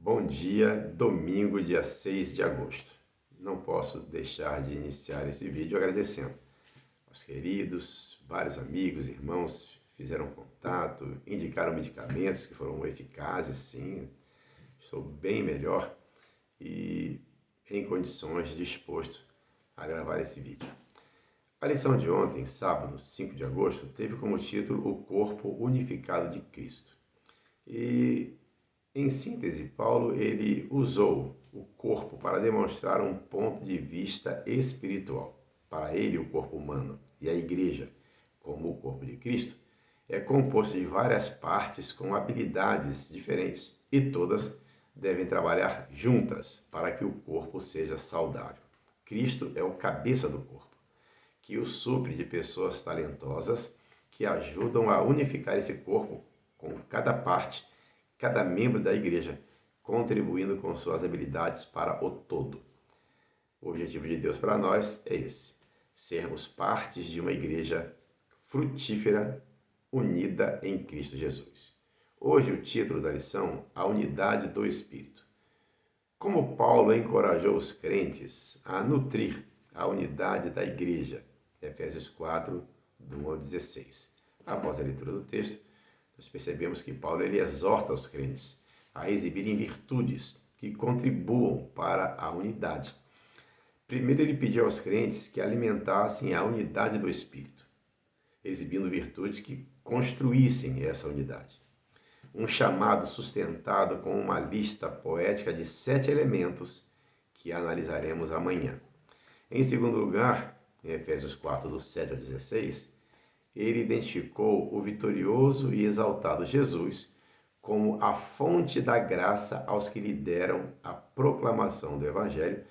Bom dia, domingo, dia 6 de agosto. Não posso deixar de iniciar esse vídeo agradecendo aos queridos, vários amigos, irmãos fizeram contato, indicaram medicamentos que foram eficazes, sim. Estou bem melhor e em condições, disposto a gravar esse vídeo. A lição de ontem, sábado, 5 de agosto, teve como título O Corpo Unificado de Cristo. E em síntese, Paulo ele usou o corpo para demonstrar um ponto de vista espiritual. Para ele, o corpo humano e a igreja, como o corpo de Cristo, é composto de várias partes com habilidades diferentes e todas devem trabalhar juntas para que o corpo seja saudável. Cristo é o cabeça do corpo, que o supre de pessoas talentosas que ajudam a unificar esse corpo com cada parte, cada membro da igreja, contribuindo com suas habilidades para o todo. O objetivo de Deus para nós é esse: sermos partes de uma igreja frutífera, unida em Cristo Jesus. Hoje o título da lição, A Unidade do Espírito. Como Paulo encorajou os crentes a nutrir a unidade da igreja, Efésios 4, do 1 ao 16. Após a leitura do texto, nós percebemos que Paulo ele exorta os crentes a exibirem virtudes que contribuam para a unidade. Primeiro, ele pediu aos crentes que alimentassem a unidade do Espírito, exibindo virtudes que construíssem essa unidade. Um chamado sustentado com uma lista poética de 7 elementos que analisaremos amanhã. Em segundo lugar, em Efésios 4, do 7 ao 16, ele identificou o vitorioso e exaltado Jesus como a fonte da graça aos que lhe deram a proclamação do Evangelho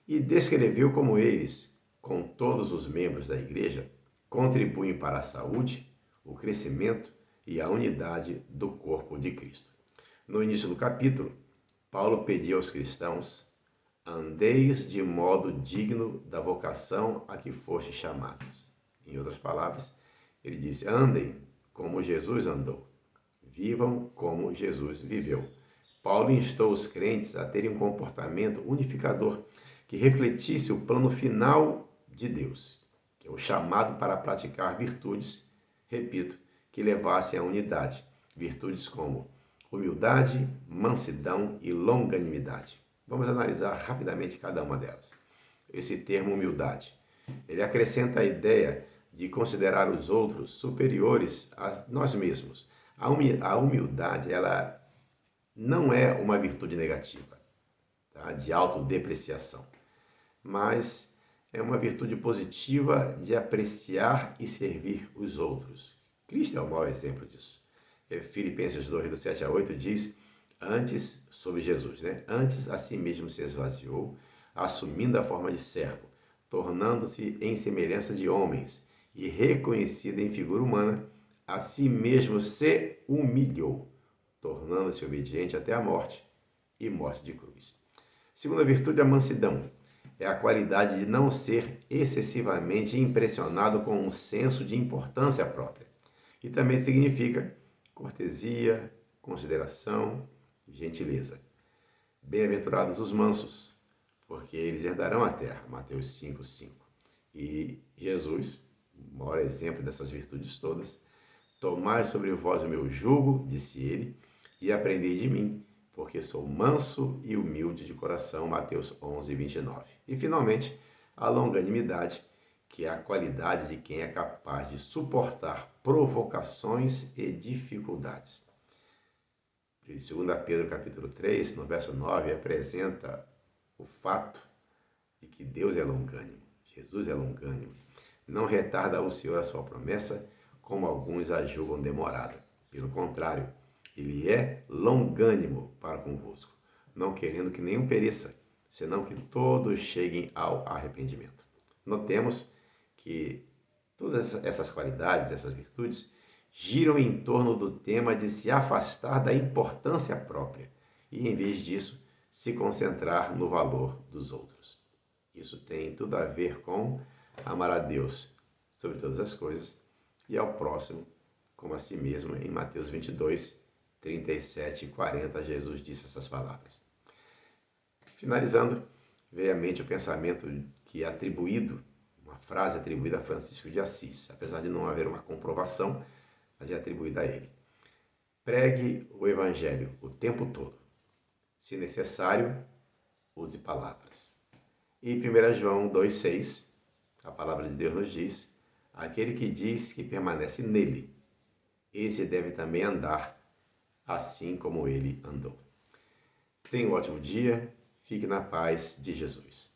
e descreveu como eles, com todos os membros da igreja, contribuem para a saúde, o crescimento e a unidade do corpo de Cristo. No início do capítulo, Paulo pediu aos cristãos: andeis de modo digno da vocação a que fostes chamados. Em outras palavras, ele disse: andem como Jesus andou, vivam como Jesus viveu. Paulo instou os crentes a terem um comportamento unificador que refletisse o plano final de Deus, que é o chamado para praticar virtudes, repito, que levassem à unidade. Virtudes como humildade, mansidão e longanimidade. Vamos analisar rapidamente cada uma delas. Esse termo humildade, ele acrescenta a ideia de considerar os outros superiores a nós mesmos. A humildade, ela não é uma virtude negativa, tá? De autodepreciação, mas é uma virtude positiva de apreciar e servir os outros. Cristo é o maior exemplo disso. Filipenses 2, do 7 a 8 diz, antes, sobre Jesus, antes a si mesmo se esvaziou, assumindo a forma de servo, tornando-se em semelhança de homens e reconhecido em figura humana, a si mesmo se humilhou, tornando-se obediente até a morte e morte de cruz. Segunda virtude, a mansidão. É a qualidade de não ser excessivamente impressionado com um senso de importância própria. E também significa cortesia, consideração e gentileza. Bem-aventurados os mansos, porque eles herdarão a terra. Mateus 5:5. E Jesus, o maior exemplo dessas virtudes todas, tomai sobre vós o meu jugo, disse ele, e aprendei de mim, porque sou manso e humilde de coração. Mateus 11:29. E finalmente, a longanimidade, que é a qualidade de quem é capaz de suportar provocações e dificuldades. 2 Pedro capítulo 3, no verso 9, apresenta o fato de que Deus é longânimo, Jesus é longânimo. Não retarda o Senhor a sua promessa, como alguns a julgam demorada. Pelo contrário, ele é longânimo para convosco, não querendo que nenhum pereça, senão que todos cheguem ao arrependimento. Notemos que todas essas qualidades, essas virtudes, giram em torno do tema de se afastar da importância própria e, em vez disso, se concentrar no valor dos outros. Isso tem tudo a ver com amar a Deus sobre todas as coisas e ao próximo como a si mesmo, em Mateus 22, 37 e 40, Jesus disse essas palavras. Finalizando, veio à mente o pensamento que é atribuído, uma frase atribuída a Francisco de Assis, apesar de não haver uma comprovação, mas é atribuída a ele. Pregue o Evangelho o tempo todo. Se necessário, use palavras. E 1 João 2,6, a palavra de Deus nos diz: aquele que diz que permanece nele, esse deve também andar assim como ele andou. Tenha um ótimo dia, fique na paz de Jesus.